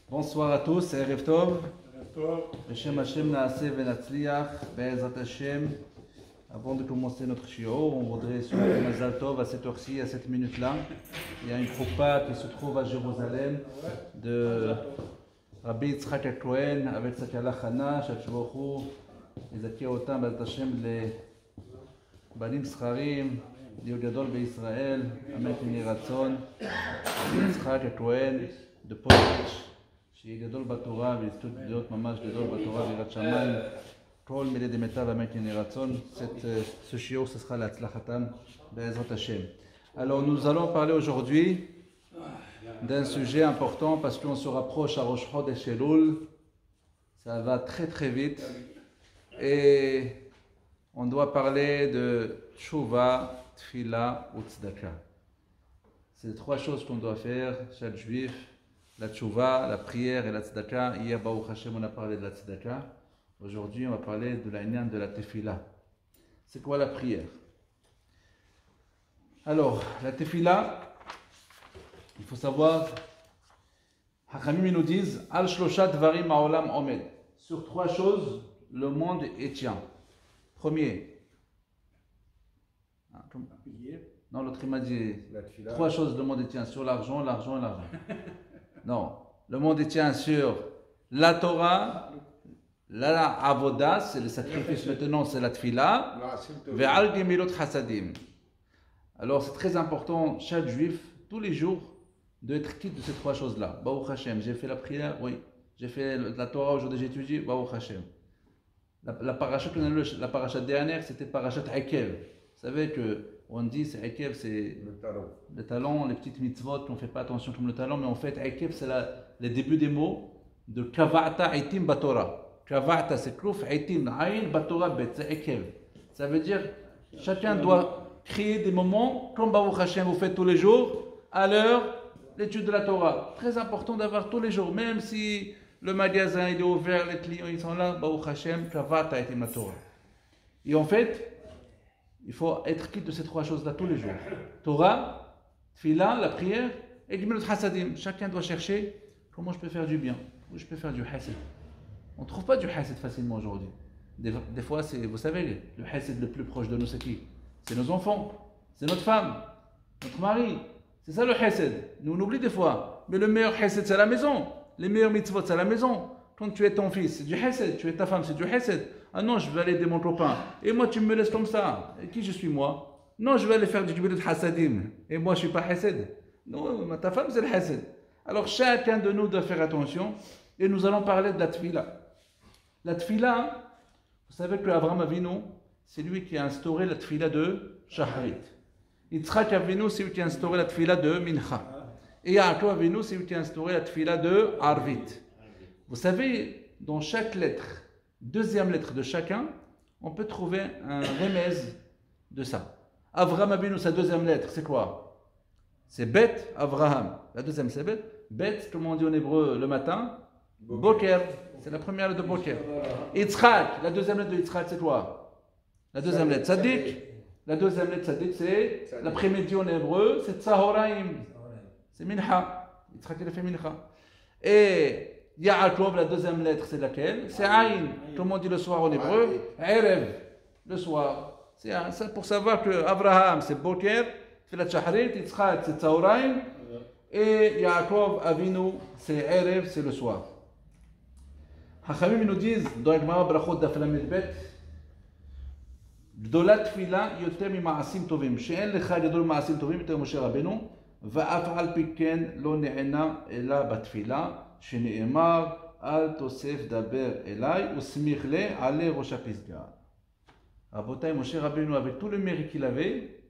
Bonsoir à tous, Erev Tov. Beshem Hashem Naaseh Venatzliach, Be'ezrat Hashem. Avant de commencer notre shiur, on voudrait souhaiter Mazal Tov à cette heure-ci, à cette minute-là. Il y a une choupa qui se trouve à Jérusalem de Rabbi Yitzhak HaKohen avec sa kala Chana, Shachvochu, Ezakia Otam, Bezrat Hashem, les Banim Scharim, Dieu Gadol Be'Israël, Amen Yeh Ratzon, Yitzhak HaKohen de Polich. שיהיה גדול בתורה ולזכות להיות ממש גדול בתורה ויראת שמיים כל מילי דמיטב אמת יהי רצון. Ce shiur ce sera להצלחתם בעזרת השם. Alors nous allons parler aujourd'hui d'un sujet important parce qu'on se rapproche à Rosh Chodesh Elul, ça va très très vite et on doit parler de Tshuva, Tfila ou Tzedaka. C'est les trois choses qu'on doit faire, chaque juif. La tchouva, la prière et la tzedaka. Hier, Baruch Hashem, on a parlé de la tzedaka. Aujourd'hui, on va parler de la inyan de la tefila. C'est quoi la prière? Alors, la tefila, il faut savoir, Hachamim nous disent, Al shloshat dvarim ha'olam omed. Sur trois choses, le monde est tient. Premier. Non, l'autre il m'a dit, trois choses, le monde est tient. Sur l'argent, l'argent et l'argent. Non, le monde tient sur la Torah, la avoda, c'est le sacrifice, maintenant c'est la tfila, ve'al gemilot hasadim. Alors c'est très important, chaque juif, tous les jours, d'être quitte de ces trois choses-là. Baruch Hashem, j'ai fait la prière, oui. J'ai fait la Torah aujourd'hui, j'ai étudié, Baruch Hashem. La paracha dernière, c'était parachat Akev. Vous savez que on dit c'est Akev, c'est le talon, les petites mitzvot qu'on ne fait pas attention comme le talon, mais en fait Akev c'est le début des mots de Kava'ata Aitim Batora. Kava'ata c'est Klouf Aitim, Aïn Batora Bet, c'est Akev. Ça veut dire chacun doit créer des moments comme Baruch Hashem vous faites tous les jours, à l'heure, l'étude de la Torah. Très important d'avoir tous les jours, même si le magasin il est ouvert, les clients ils sont là, Baruch Hashem, Kava'ata Aitim Batora. Et en fait, il faut être quitte de ces trois choses-là tous les jours. Torah, Tfila, la prière, et Gemilut Hasadim. Chacun doit chercher comment je peux faire du bien, où je peux faire du Hasad. On ne trouve pas du Hasad facilement aujourd'hui. Des fois, vous savez, le Hasad le plus proche de nous, c'est qui? C'est nos enfants, c'est notre femme, notre mari. C'est ça le Hasad. Nous on oublie des fois. Mais le meilleur Hasad, c'est à la maison. Les meilleurs mitzvot, c'est à la maison. Quand tu es ton fils, c'est du Hasad. Tu es ta femme, c'est du Hasad. Ah non, je vais aller aider mon copain. Et moi, tu me laisses comme ça. Et qui je suis moi? Non, je vais aller faire du Gemilut Hasadim. Et moi, je ne suis pas Hasad. Non, ta femme, c'est le Hasad. Alors, chacun de nous doit faire attention. Et nous allons parler de la Tfila. La Tfila, vous savez que Avraham Avinu, c'est lui qui a instauré la Tfila de Shacharit. Yitzhak Avinu, c'est lui qui a instauré la Tfila de Mincha. Et Yaakov Avinu, c'est lui qui a instauré la Tfila de Arvit. Vous savez, dans chaque lettre, deuxième lettre de chacun, on peut trouver un remez de ça. Avraham Avinu, sa deuxième lettre, c'est quoi? C'est Bet Avraham. La deuxième, c'est Bet. Bet, comme on dit en hébreu le matin, Boker. C'est la première lettre de Boker. Yitzhak, la deuxième lettre de Yitzhak, c'est quoi? La deuxième lettre, Tzadik. La deuxième lettre, Tzadik, c'est l'après-midi en hébreu, c'est Tzahoraim. C'est Mincha. Yitzhak, il a fait Mincha. Et Yaakov, la deuxième lettre, c'est laquelle? C'est Aïn. Comme on dit le soir en hébreu? Erev. Le soir. C'est ça pour savoir que Abraham, c'est Boker, Tfilat Shacharit, Yitzhak, c'est Tzahoraim, et Yaakov, Avinu, c'est Erev, c'est le soir. Hachamim nous disent, dans Gemara Brachot Daf Lamed Bet, Gdolat Tfila yoter mima'asim tovim, she'en lecha gadol ma'asim tovim yoter Moshe Rabbeinu, va'af al pi ken lo ne'ena ela batfila, שנאמר אל תוסף דבר אליי וסמיך לי עלי ראש הפסגה. רבותיי, Moshe Rabbeinu, avec tout le mérite qu'il avait,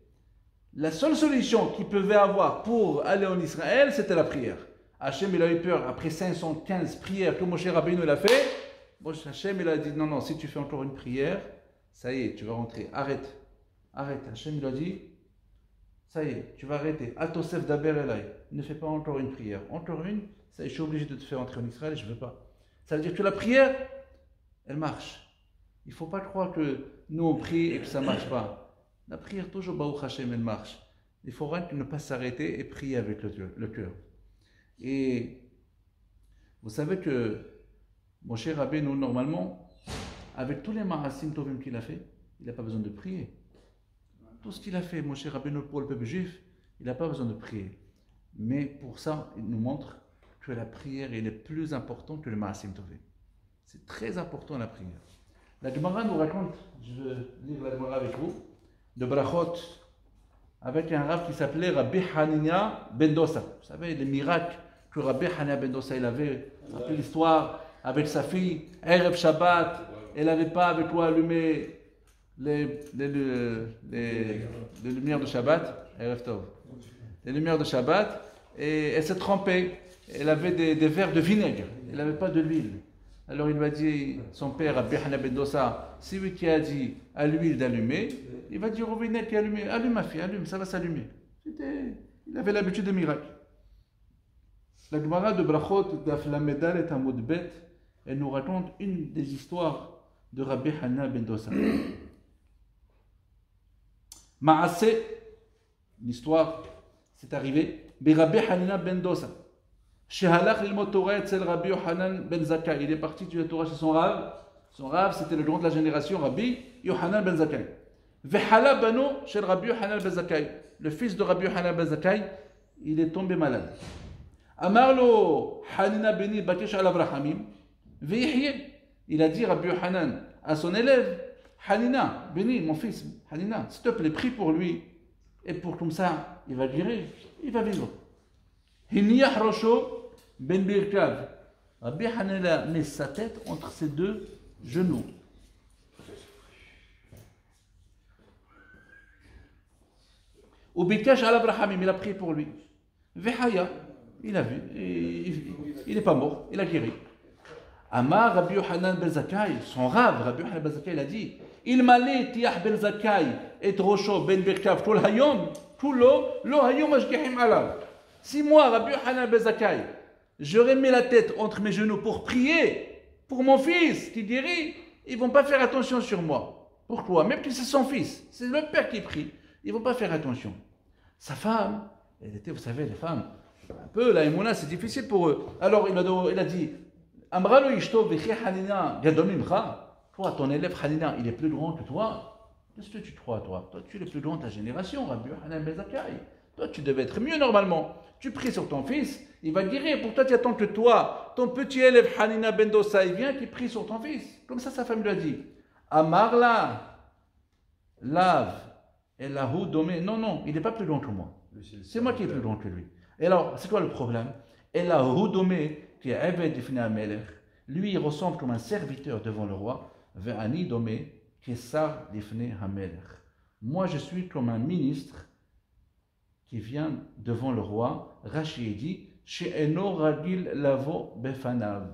la seule solution qu'il pouvait avoir pour aller en Israël, c'était la prière. Hachem, il a eu peur, après 515 prières que Moshe Rabbeinu il a fait, Hachem, il a dit, non, si tu fais encore une prière, ça y est, tu vas rentrer, arrête. Hachem, il a dit, ça y est, tu vas arrêter. Al tosef daber elay, ne fais pas encore une prière. Encore une, ça y est, je suis obligé de te faire entrer en Israël et je ne veux pas. Ça veut dire que la prière, elle marche. Il ne faut pas croire que nous on prie et que ça ne marche pas. La prière, toujours, Baruch Hashem, elle marche. Il faudra ne pas s'arrêter et prier avec le cœur. Et Vous savez que Moshe Rabbeinu, normalement, avec tous les ma'asim tovim qu'il a fait, il n'a pas besoin de prier. Tout ce qu'il a fait, Moshe Rabbeinu, pour le peuple juif, il n'a pas besoin de prier. Mais pour ça, il nous montre que la prière est plus importante que le ma'asim tovim. C'est très important la prière. La Gemara nous raconte, je vais lire la Gemara avec vous, de Brachot, avec un rave qui s'appelait Rabbi Hanina ben Dosa. Vous savez, les miracles que Rabbi Hanina ben Dosa il avait, rappelez l'histoire avec sa fille, Erev Shabbat, elle n'avait pas avec quoi allumer les lumières de Shabbat, Erev Tov, les lumières de Shabbat, et elle s'est trempée, elle avait des verres de vinaigre, elle n'avait pas de l'huile. Alors il lui a dit, son père, Rabbi Hanina ben Dosa, c'est lui qui a dit à l'huile d'allumer, il va dire au vinaigre qui a allumé, allume ma fille, allume, ça va s'allumer. Il avait l'habitude de miracles. La Gemara de Brachot, Daf Lamedal et Amud Bet, elle nous raconte une des histoires de Rabbi Hanina ben Dosa. Ma'aseh, l'histoire, c'est arrivé, Rabbi Hanina ben Dosa. Shehalach l'ilmot Torah etzel Rabbi Yohanan ben Zakkai. Il est parti étudier la Torah chez son rave. Son rave, c'était le grand de la génération, Rabbi Yohanan ben Zakkai. Vehala bano shel Rabbi Yohanan ben Zakkai. Le fils de Rabbi Yohanan ben Zakkai, il est tombé malade. Amarlo Hanina beni bakesh alav rahamim. Veihye. Il a dit Rabbi Yohanan à son élève, Hanina, beni, mon fils, Hanina, s'il te plaît, prie pour lui. Et pour comme ça, il va guérir, il va vivre. Hiniyah Rosho ben Birkav. Rabbi Hanina met sa tête entre ses deux genoux. Ou Bikash al Abrahamim, il a prié pour lui. Vehaya, il a vu, il n'est pas mort, il a guéri. Amar Rabbi Yohanan ben Zakkai, son rave, Rabbi Yohanan ben Zakkai, il a dit, il m'allait tiah ben Zakkai et Rosho ben Birkav tout hayom, tout lo hayom ashgehim alav. Si moi, Rabbi Yohanan ben Zakkai, j'aurais mis la tête entre mes genoux pour prier pour mon fils qui guérit, ils ne vont pas faire attention sur moi. Pourquoi? Même que c'est son fils, c'est le père qui prie, ils ne vont pas faire attention. Sa femme, elle était, vous savez, les femmes, un peu, la émouna, c'est difficile pour eux. Alors il a dit, Amralo ishto v'chi Hanina gadol mimcha. Toi, ton élève Hanina, il est plus grand que toi. Qu'est-ce que tu crois, toi? Toi, tu es le plus grand de ta génération, Rabbi Yohanan ben Zakkai. Toi, tu devais être mieux normalement. Tu pries sur ton fils, il va guérir. Pour toi, tu attends que toi, ton petit élève Hanina ben Dosa, il vient qui prie sur ton fils. Comme ça, sa femme lui a dit, Amarla, lave, et la hou domé. Non, non, il n'est pas plus grand que moi. C'est moi qui est plus grand que lui. Et alors, c'est quoi le problème? Et la hou domé, qui est Eved Difne Amelech, lui, il ressemble comme un serviteur devant le roi, Ve'ani domé, qui est Sar Difne Amelech. Moi, je suis comme un ministre qui vient devant le roi. Rashi dit, She'eno ragil lavo befanav.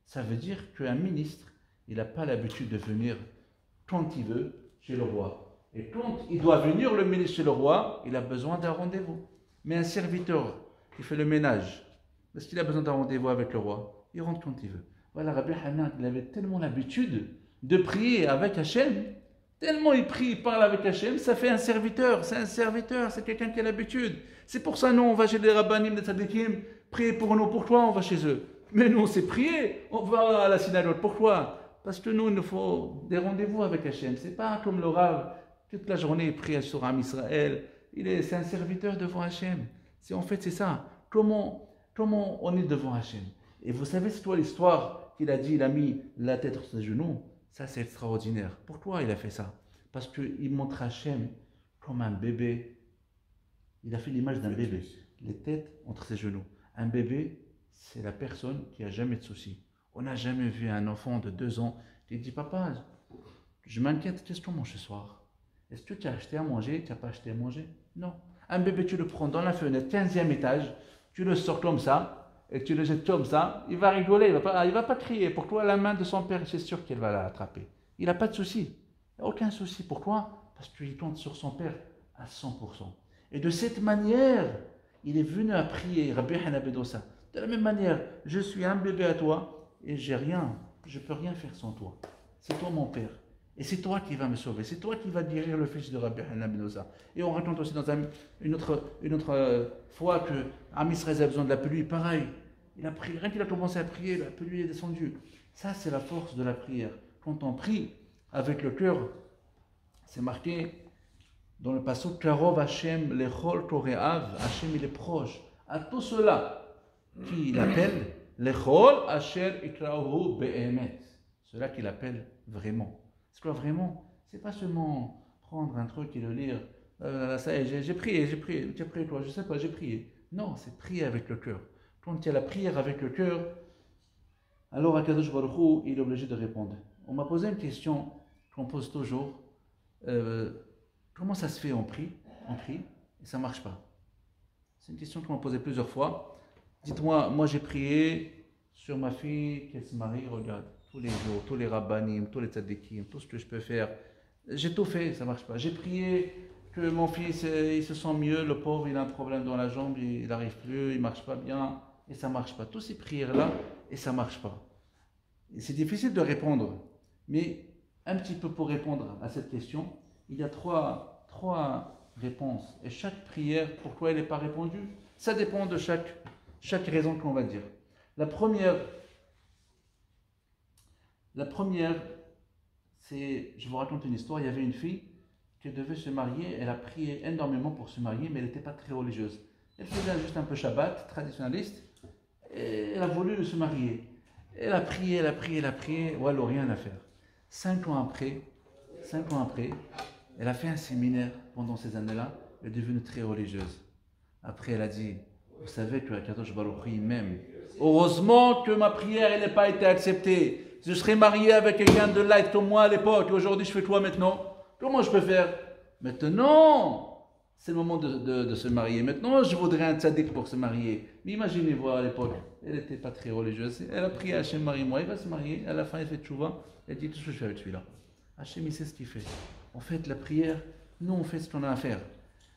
Ça veut dire qu'un ministre, il n'a pas l'habitude de venir quand il veut chez le roi. Et quand il doit venir le ministre chez le roi, il a besoin d'un rendez-vous. Mais un serviteur qui fait le ménage, est-ce qu'il a besoin d'un rendez-vous avec le roi? Il rentre quand il veut. Voilà, Rabbi Hanina, il avait tellement l'habitude de prier avec Hachem, tellement il prie, il parle avec Hachem, ça fait un serviteur, c'est quelqu'un qui a l'habitude. C'est pour ça, nous, on va chez les rabbanim, les tzadikim, prier pour nous. Pourquoi on va chez eux? Mais nous, c'est prier, on va à la synagogue. Pourquoi? Parce que nous, il nous faut des rendez-vous avec Hachem. C'est pas comme le Rav, toute la journée, il prie sur Am Israël. C'est un serviteur devant Hachem. En fait, c'est ça. Comment on est devant Hachem? Et vous savez, c'est toi l'histoire qu'il a dit, il a mis la tête sur ses genoux. Ça, c'est extraordinaire. Pourquoi il a fait ça? Parce qu'il montre Hachem comme un bébé. Il a fait l'image d'un bébé. Les têtes entre ses genoux. Un bébé, c'est la personne qui n'a jamais de soucis. On n'a jamais vu un enfant de 2 ans qui dit, papa, je m'inquiète, qu'est-ce qu'on mange ce soir? Est-ce que tu as acheté à manger? Tu n'as pas acheté à manger? Non. Un bébé, tu le prends dans la fenêtre, 15e étage, tu le sors comme ça, et tu le jettes comme ça, il va rigoler, il ne va pas crier. Pourquoi? La main de son père, c'est sûr qu'elle va l'attraper. Il n'a pas de souci. Il n'y a aucun souci. Pourquoi? Parce qu'il compte sur son père à 100%. Et de cette manière, il est venu à prier, Rabbi Hanina ben Dosa. De la même manière, je suis un bébé à toi, et je ne peux rien faire sans toi. C'est toi mon père. Et c'est toi qui vas me sauver. C'est toi qui vas guérir le fils de Rabbi Hanina ben Dosa. Et on raconte aussi dans une autre fois que Am Israël a besoin de la pluie. Pareil, Il a prié, rien qu'il a commencé à prier, la pluie est descendue. Ça, c'est la force de la prière. Quand on prie avec le cœur, c'est marqué dans le passage Karov Hashem lechol toreav, Hashem il est proche à tous ceux-là qui l'appellent lechol asher ikraohu be'emet, ceux-là qui l'appellent vraiment. C'est quoi vraiment? C'est pas seulement prendre un truc et le lire. Ça y est, j'ai prié, tu as prié toi, je sais pas, j'ai prié. Non, c'est prier avec le cœur. Quand il y a la prière avec le cœur, alors Akadosh Baruch Hu, il est obligé de répondre. On m'a posé une question qu'on pose toujours. Comment ça se fait on prie, et ça ne marche pas? C'est une question qu'on m'a posée plusieurs fois. Dites-moi, moi j'ai prié sur ma fille qu'elle se marie, regarde, tous les jours, tous les rabbanim, tous les tzadikim, tout ce que je peux faire. J'ai tout fait, ça ne marche pas. J'ai prié que mon fils, il se sent mieux, le pauvre, il a un problème dans la jambe, il n'arrive plus, il ne marche pas bien, et ça ne marche pas. Toutes ces prières-là, et ça ne marche pas. Et c'est difficile de répondre, mais un petit peu pour répondre à cette question, il y a trois réponses. Et chaque prière, pourquoi elle n'est pas répondue? Ça dépend de chaque raison qu'on va dire. La première, c'est, je vous raconte une histoire, il y avait une fille qui devait se marier, elle a prié énormément pour se marier, mais elle n'était pas très religieuse. Elle faisait juste un peu Shabbat, traditionnaliste, et elle a voulu se marier. Elle a prié, ou alors rien à faire. 5 ans après, elle a fait un séminaire pendant ces années-là, elle est devenue très religieuse. Après, elle a dit, vous savez que Akadosh Baruch Hu m'aime. Heureusement que ma prière n'a pas été acceptée. Je serais marié avec quelqu'un de light comme moi à l'époque, aujourd'hui je fais quoi maintenant? Comment je peux faire? Maintenant, c'est le moment de se marier. Maintenant, je voudrais un tzaddik pour se marier. Mais imaginez-vous à l'époque, elle n'était pas très religieuse. Elle a prié à Hachem, marie-moi, il va se marier. À la fin, elle fait tchouva. Elle dit tout ce que je fais avec celui-là. Hachem, il sait ce qu'il fait. En fait, la prière, nous, on fait ce qu'on a à faire.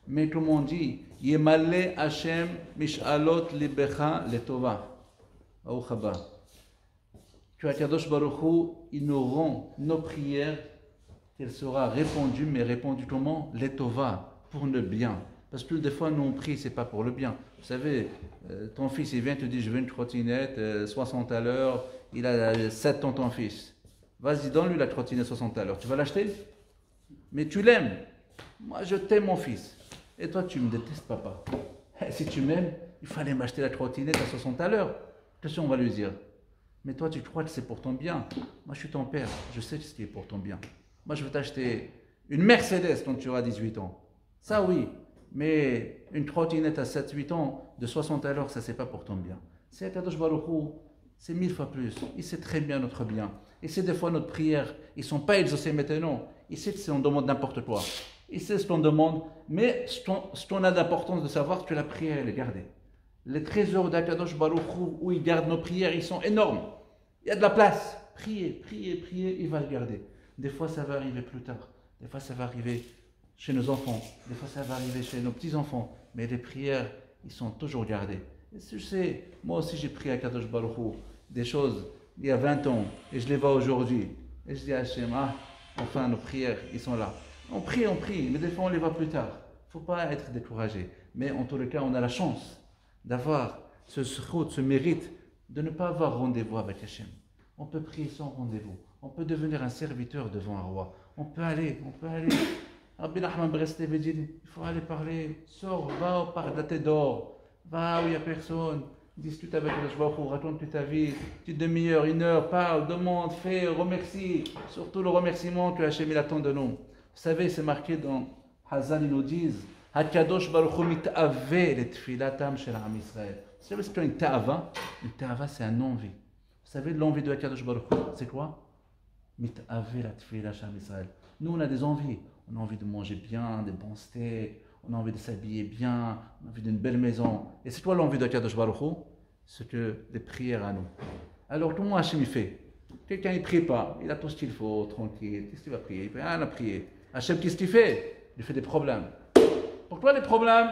Mais comme on dit, Yemale Hachem mishalot libecha letova. Aouchaba. Que Akadosh Baruch Hu, il nous rend nos prières, qu'elle sera répondue, mais répondue comment? Letova, pour le bien. Parce que des fois, nous on prie, c'est pas pour le bien. Vous savez, ton fils, il vient, te dit, je veux une trottinette, 60 à l'heure, il a 7 ans, ton fils. Vas-y, donne-lui la trottinette 60 à l'heure. Tu vas l'acheter? Mais tu l'aimes. Moi, je t'aime, mon fils. Et toi, tu me détestes, papa. Si tu m'aimes, il fallait m'acheter la trottinette à 60 à l'heure. Qu'est-ce qu'on va lui dire? Mais toi, tu crois que c'est pour ton bien. Moi, je suis ton père. Je sais ce qui est pour ton bien. Moi, je veux t'acheter une Mercedes quand tu auras 18 ans. Ça, oui. Mais une trottinette à 7-8 ans, de 60 à l'heure, ça, c'est pas pour ton bien. C'est Akadosh Baruch Hu, c'est 1000 fois plus. Il sait très bien notre bien. Et c'est des fois notre prière, ils ne sont pas exaucés maintenant. Il sait que si on demande n'importe quoi. Il sait ce qu'on demande, mais ce qu'on a d'importance de savoir, c'est que la prière, elle est gardée. Les trésors d'Akadosh Baruch Hu, où il garde nos prières, ils sont énormes. Il y a de la place. Priez, il va le garder. Des fois, ça va arriver plus tard. Des fois, ça va arriver chez nos enfants. Des fois, ça va arriver chez nos petits-enfants. Mais les prières, ils sont toujours gardées. Et je sais, moi aussi, j'ai prié à Akadosh Baruch Hu des choses il y a 20 ans. Et je les vois aujourd'hui. Et je dis à Hachem, enfin, nos prières, ils sont là. On prie, mais des fois, on les voit plus tard. Il ne faut pas être découragé. Mais en tous les cas, on a la chance d'avoir ce mérite de ne pas avoir rendez-vous avec Hachem. On peut prier sans rendez-vous. On peut devenir un serviteur devant un roi. On peut aller. Rabbi Nachman Breslev dit, il faut aller parler. Sors, va au parc de la tête d'or. Va où il n'y a personne. Discute avec le Shbachou, raconte ta vie. Petite demi-heure, 1 heure, parle, demande, fais, remercie. Surtout le remerciement que Hachem il attend de nous. Vous savez, c'est marqué dans Hazan, ils nous disent Hakadosh Baruch Hu mit'ave les tfilatam shel Am Israël. Vous savez ce qu'est une ta'ava? Une ta'ava, c'est un envie. Vous savez, l'envie de Hakadosh Baruch Hu, c'est quoi? Mit'ave la tfila shel Am Israël. Nous, on a des envies. On a envie de manger bien, des bons steaks. On a envie de s'habiller bien. On a envie d'une belle maison. Et c'est quoi l'envie de Hakadosh Baruch Hu? C'est que des prières à nous. Alors, comment Hachem il fait? Quelqu'un il ne prie pas. Il a tout ce qu'il faut, tranquille. Qu'est-ce qu'il va prier? Il peut rien à prier. Hachem, qu'est-ce qu'il fait? Il fait des problèmes. Pourquoi les problèmes?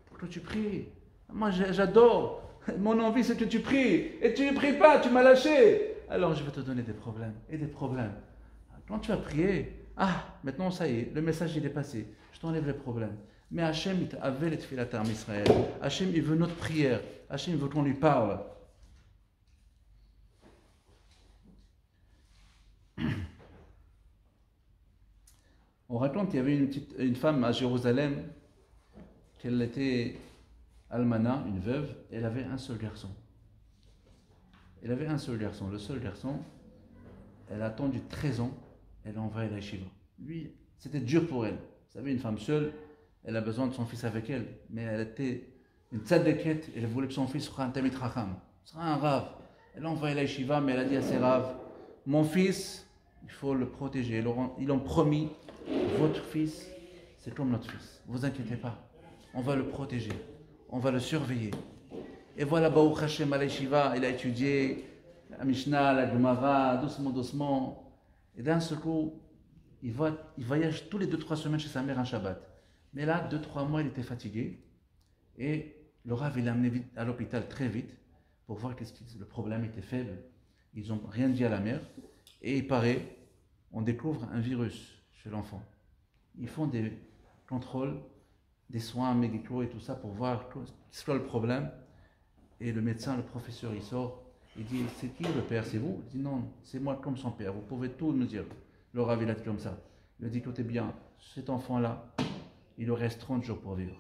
Pour que tu pries. Moi, j'adore. Mon envie, c'est que tu pries. Et tu ne pries pas, tu m'as lâché. Alors, je vais te donner des problèmes. Et des problèmes. Quand tu vas prier, maintenant, ça y est, le message, il est passé. Je t'enlève les problèmes. Mais Hachem, il avait les tfilatam Israël. Hachem, il veut notre prière. Hachem, il veut qu'on lui parle. On raconte qu'il y avait une femme à Jérusalem, qu'elle était almana, une veuve, et elle avait un seul garçon. Elle avait un seul garçon. Le seul garçon, elle a attendu 13 ans, elle a envoyé la yeshiva. Lui, c'était dur pour elle. Vous savez, une femme seule, elle a besoin de son fils avec elle, mais elle était une tzadékette, elle voulait que son fils soit un tamid chacham, sera un rave. Elle a envoyé la yeshiva, mais elle a dit à ses raves, mon fils, il faut le protéger. Ils ont promis, votre fils, c'est comme notre fils. Ne vous inquiétez pas, on va le protéger, on va le surveiller. Et voilà, Baruch Hashem à la yeshiva, il a étudié la Mishnah, la Gemara, doucement. Et d'un seul coup, il voyage tous les 2-3 semaines chez sa mère un Shabbat. Mais là, 2-3 mois, il était fatigué. Et le Rav, il l'a amené à l'hôpital très vite pour voir que le problème était faible. Ils n'ont rien dit à la mère. Et il paraît, on découvre un virus chez l'enfant. Ils font des contrôles, des soins médicaux et tout ça pour voir ce qu'est le problème. Et le médecin, le professeur, il sort. Il dit, c'est qui le père? C'est vous? Il dit, non, c'est moi comme son père. Vous pouvez tout me dire. Le Rav, il a dit comme ça. Il a dit, écoutez bien, cet enfant-là, il lui reste 30 jours pour vivre.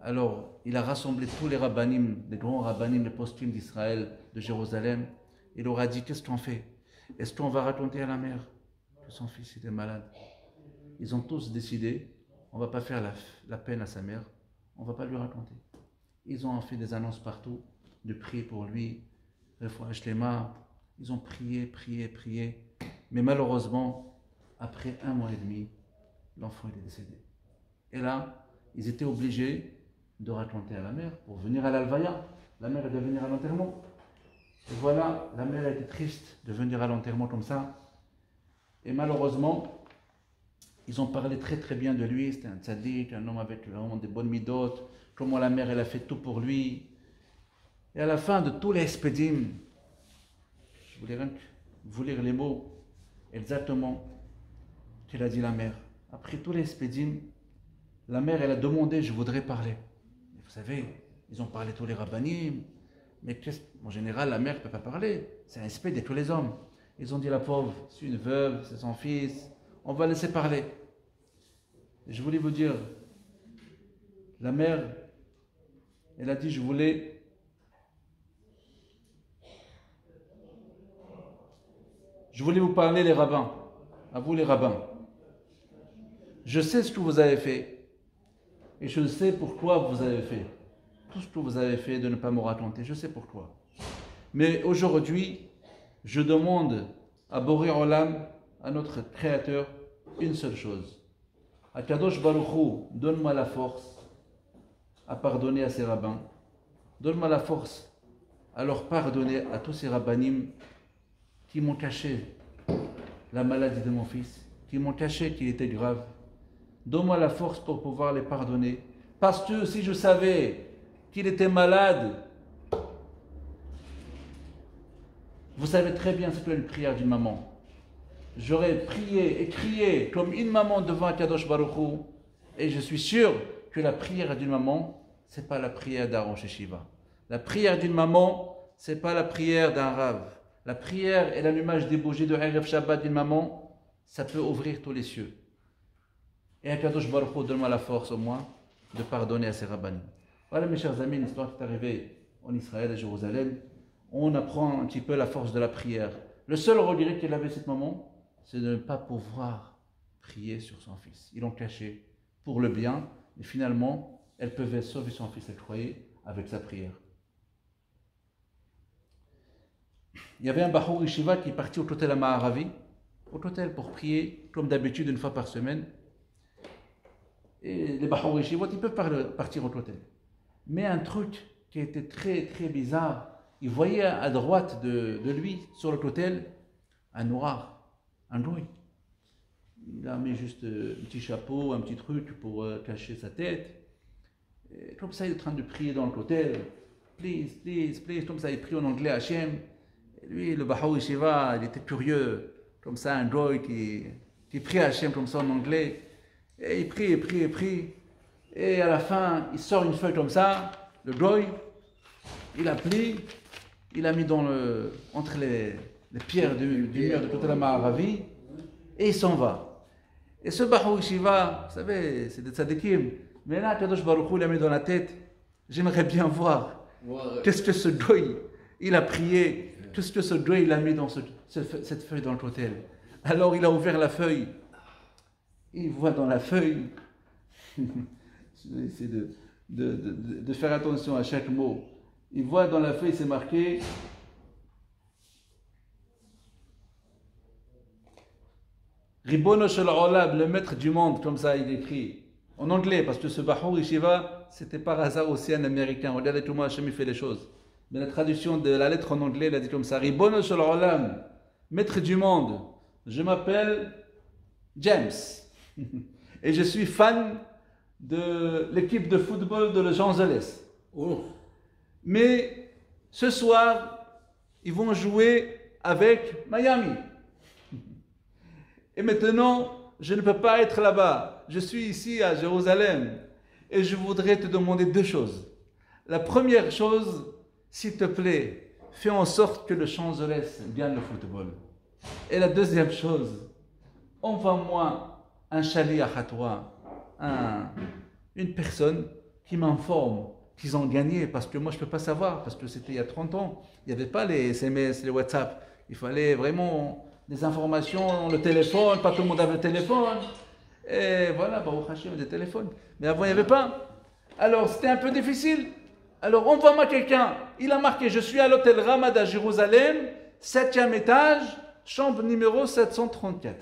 Alors, il a rassemblé tous les rabbanim, les grands rabbanim, les postim d'Israël, de Jérusalem. Il leur a dit, qu'est-ce qu'on fait? Est-ce qu'on va raconter à la mère que son fils était malade? Ils ont tous décidé, on ne va pas faire la peine à sa mère, on ne va pas lui raconter. Ils ont fait des annonces partout, de prier pour lui, ils ont prié. Mais malheureusement, après 1 mois et demi, l'enfant est décédé. Et là, ils étaient obligés de raconter à la mère pour venir à l'Alvaya. La mère devait venir à l'enterrement. Et voilà, la mère était triste de venir à l'enterrement comme ça. Et malheureusement, ils ont parlé très bien de lui. C'était un tzaddik, un homme avec vraiment des bonnes midotes. Comment la mère, elle a fait tout pour lui. Et à la fin de tous les espédim, je voulais rien que vous lire les mots exactement qu'elle a dit la mère. Après tous les espédim, la mère, elle a demandé, je voudrais parler. Et vous savez, ils ont parlé tous les rabbanim, mais en général, la mère ne peut pas parler. C'est un esprit de tous les hommes. Ils ont dit, la pauvre, c'est une veuve, c'est son fils, on va laisser parler. Et je voulais vous dire, la mère, elle a dit, je voulais vous parler, les rabbins, à vous les rabbins. Je sais ce que vous avez fait, et je sais pourquoi vous avez fait. Tout ce que vous avez fait de ne pas me raconter, je sais pourquoi. Mais aujourd'hui, je demande à Boré Olam, à notre Créateur, une seule chose. À Kadosh Baruch Hu, donne-moi la force à pardonner à ces rabbins. Donne-moi la force à leur pardonner à tous ces rabbanim qui m'ont caché la maladie de mon fils, qui m'ont caché qu'il était grave. Donne-moi la force pour pouvoir les pardonner. Parce que si je savais qu'il était malade, vous savez très bien ce qu'est une prière d'une maman. J'aurais prié et crié comme une maman devant Kadosh Baruch Hu, et je suis sûr que la prière d'une maman, ce n'est pas la prière d'Aaron Shiva. La prière d'une maman, ce n'est pas la prière d'un rave. La prière et l'allumage des bougies de Erev Shabbat d'une maman, ça peut ouvrir tous les cieux. Et Kadosh Baruch Hu, donne-moi la force au moins de pardonner à ces rabbanim. Voilà mes chers amis, l'histoire qui est arrivée en Israël, à Jérusalem. On apprend un petit peu la force de la prière. Le seul regret qu'elle avait cette maman, c'est de ne pas pouvoir prier sur son fils. Ils l'ont caché pour le bien, mais finalement, elle pouvait sauver son fils, elle croyait, avec sa prière. Il y avait un Bahour Yeshiva qui est parti au Kotel Ma'aravi, au Kotel pour prier, comme d'habitude, une fois par semaine. Et les Bahour Yeshiva, ils peuvent partir au Kotel. Mais un truc qui était très bizarre, il voyait à droite de lui, sur le Kotel, un noir, un goy. Il a mis juste un petit chapeau, un petit truc pour cacher sa tête. Et comme ça, il est en train de prier dans le Kotel. Please, comme ça, il prie en anglais Hachem. Et lui, le Bahour Yeshiva, il était curieux. Comme ça, un goy qui prie Hachem comme ça en anglais. Et il prie. Et à la fin, il sort une feuille comme ça, le goy, il a pris, il a mis entre les pierres du mur de Kotel Ma'aravi, et il s'en va. Et ce Bahou Shiva, vous savez, c'est des tzadikim. Mais là, Kadosh Baruch Hu l'a mis dans la tête. J'aimerais bien voir qu'est-ce que ce goy, il a prié, qu'est-ce que ce goy, il a mis dans cette feuille dans l'hôtel. Alors il a ouvert la feuille. Il voit dans la feuille, je vais essayer de faire attention à chaque mot. Il voit dans la feuille, c'est marqué Ribono Shel Olam, le maître du monde, comme ça il écrit. En anglais, parce que ce Bahou Yeshiva, c'était par hasard aussi un américain. Regardez comment Hachem fait les choses. Mais la traduction de la lettre en anglais, il a dit comme ça Ribono Shel Olam, maître du monde, je m'appelle James. Et je suis fan de l'équipe de football de Los Angeles. Oh. Mais ce soir, ils vont jouer avec Miami. Et maintenant, je ne peux pas être là-bas. Je suis ici à Jérusalem. Et je voudrais te demander deux choses. La première chose, s'il te plaît, fais en sorte que le Los Angeles gagne le football. Et la deuxième chose, envoie-moi un shaliach à toi, une personne qui m'informe qu'ils ont gagné, parce que moi je ne peux pas savoir, parce que c'était il y a 30 ans, il n'y avait pas les SMS, les WhatsApp, il fallait vraiment des informations, le téléphone, pas tout le monde avait le téléphone, et voilà, Baruch Hashem, des téléphones, mais avant il n'y avait pas, alors c'était un peu difficile, alors envoie-moi quelqu'un, il a marqué, je suis à l'hôtel Ramad à Jérusalem, 7e étage, chambre numéro 734.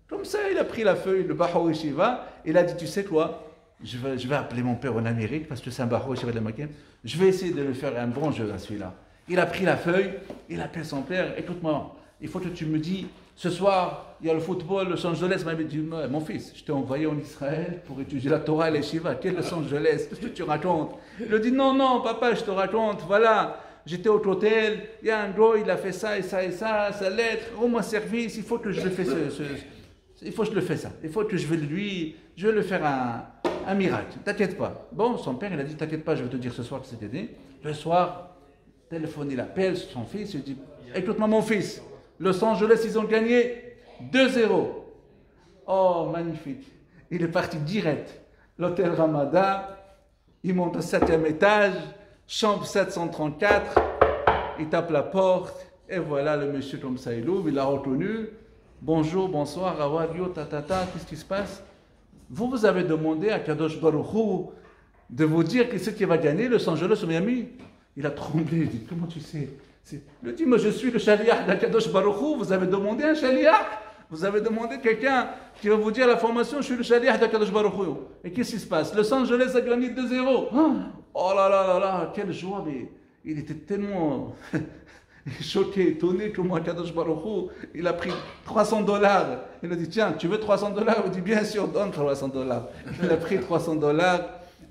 Comme ça, il a pris la feuille, le Bahou Yeshiva, il a dit, tu sais quoi, je vais appeler mon père en Amérique, parce que c'est un Bahou Yeshiva de la Maquette, je vais essayer de lui faire un bon jeu à celui-là. Il a pris la feuille, il appelle son père, écoute-moi, il faut que tu me dis, ce soir, il y a le football, Los Angeles, m'a dit, mon fils, je t'ai envoyé en Israël pour étudier la Torah et les Shiva, quel Los Angeles, qu'est-ce que tu racontes? Il lui dit, non, papa, je te raconte, voilà. J'étais au hôtel, il y a un gars, il a fait ça et ça et ça, sa lettre, rends-moi service, il faut que je le fasse il faut que je le fasse ça, il faut que je vais le faire un miracle, t'inquiète pas. Bon, son père, il a dit, t'inquiète pas, je vais te dire ce soir que c'était dit. Le soir, téléphone, il appelle son fils, il dit, écoute-moi mon fils, Los Angeles, ils ont gagné 2-0. Oh, magnifique. Il est parti direct. L'hôtel Ramadan, il monte au 7e étage, chambre 734, il tape la porte, et voilà le monsieur comme ça, il ouvre, il l'a reconnu. Bonjour, bonsoir, how are you, qu'est-ce qui se passe? Vous avez demandé à Kadosh Baruch Hu de vous dire que c'est qui va gagner, Los Angeles ou Miami? Il a tremblé, il dit, comment tu sais? Il dit, moi je suis le shaliach d'Akadosh Baruch Hu, vous avez demandé un shaliach? Vous avez demandé quelqu'un qui va vous dire la formation, je suis le shaliach d'Akadosh Baruch Hu. Et qu'est-ce qui se passe? Los Angeles a gagné 2-0. Oh là là là là, quelle joie, mais il était tellement choqué, étonné que moi, Akadosh Baruch Hu, il a pris $300. Il a dit, tiens, tu veux $300? Il dit, bien sûr, donne $300. Il a pris $300,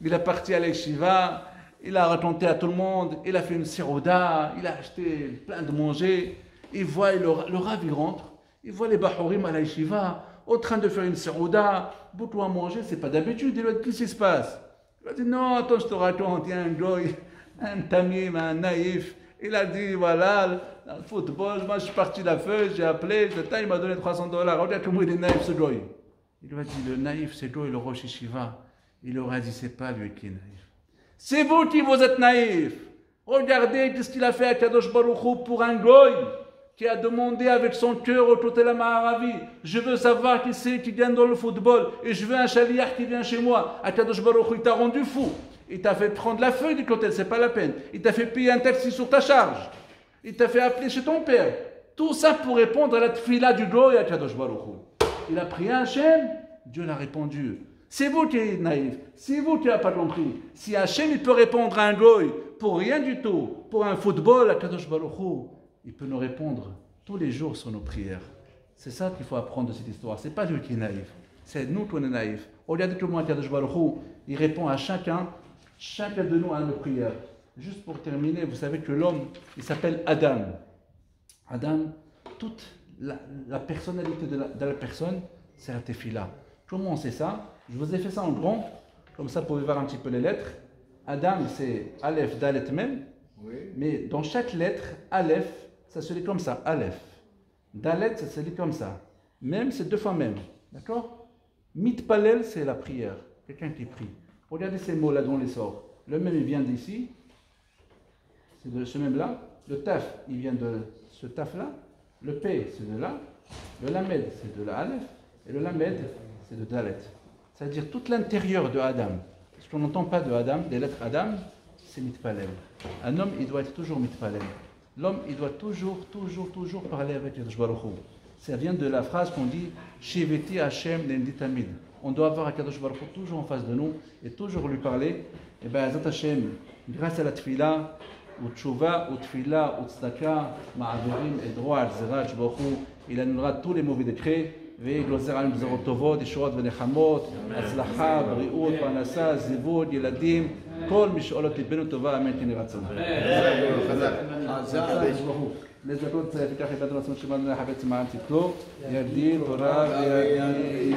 il est parti à l'Eshiva, il a raconté à tout le monde, il a fait une sirouda, il a acheté plein de manger. Il voit le Rav, il rentre, il voit les Bahurim à l'Eshiva, en train de faire une sirouda, beaucoup à manger, c'est pas d'habitude. Il lui a dit, qu'est-ce qui se passe? Il a dit, non, attends, je te raconte, il y a un goy, un tamim, un naïf. Il a dit, voilà, dans le football, moi je suis parti de la feuille, j'ai appelé, il m'a donné $300. Regarde comment il est naïf ce goy. Il lui a dit, le naïf, c'est goy, le Rosh Yeshiva. Il leur a dit, c'est pas lui qui est naïf. C'est vous qui vous êtes naïf. Regardez ce qu'il a fait à Kadosh Baruch Hu pour un goy qui a demandé avec son cœur au côté de la Maharavi. Je veux savoir qui c'est qui gagne dans le football et je veux un shaliach qui vient chez moi. À Kadosh Baruch Hu, il t'a rendu fou. Il t'a fait prendre la feuille du côté, c'est pas la peine. Il t'a fait payer un taxi sur ta charge. Il t'a fait appeler chez ton père. Tout ça pour répondre à la tfila du goy à Kadosh Baruch Hu. Il a prié Hachem, Dieu l'a répondu. C'est vous qui êtes naïf, c'est vous qui n'avez pas compris. Si Hachem il peut répondre à un goy pour rien du tout, pour un football à Kadosh Baruch Hu, il peut nous répondre tous les jours sur nos prières. C'est ça qu'il faut apprendre de cette histoire. C'est pas lui qui est naïf, c'est nous qui sommes naïfs. Regardez comment Kadosh Baruch Hu, il répond à chacun de nous à nos prières. Juste pour terminer, vous savez que l'homme, il s'appelle Adam. Adam, toute la personnalité de la personne, c'est la tefila. Comment on sait ça? Je vous ai fait ça en grand, comme ça vous pouvez voir un petit peu les lettres. Adam, c'est Aleph, Dalet, Mem. Oui. Mais dans chaque lettre, Aleph, ça se lit comme ça, Aleph. Dalet, ça se lit comme ça. Mem, c'est 2 fois Mem. D'accord? Mitpalel, c'est la prière. Quelqu'un qui prie. Regardez ces mots là dont on les sort. Le même, il vient d'ici. C'est de ce même-là. Le taf, il vient de ce taf-là. Le P, c'est de là. Le lamed, c'est de la Aleph. Et le lamed, c'est de Dalet. C'est-à-dire tout l'intérieur de Adam. Ce qu'on n'entend pas de Adam, des lettres Adam, c'est mitpalel. Un homme, il doit être toujours mitpalel. L'homme, il doit toujours parler avec Akadosh Baruch Hu. Ça vient de la phrase qu'on dit Shiveti Hashem Nenditamid. On doit avoir Akadosh Baruch Hu toujours en face de nous et toujours lui parler. Et bien, Zat Hashem, grâce à la tfila, ou tchouva, ou tfila, ou tzedaka, ma'averim et droit al Zerach Baruch Hu, il annulera tous les mauvais décrets. ויגלוזר עלינו גזרות טובות, ישועות ונחמות, הצלחה, בריאות, פרנסה, זיווד, ילדים, כל משאלות ליבנו טובה, אמן כן יהי רצון. לזכות תיקח איבדנו עצמנו שבאנו לחפץ מען תתלו, יגדיל תורה ויגדיל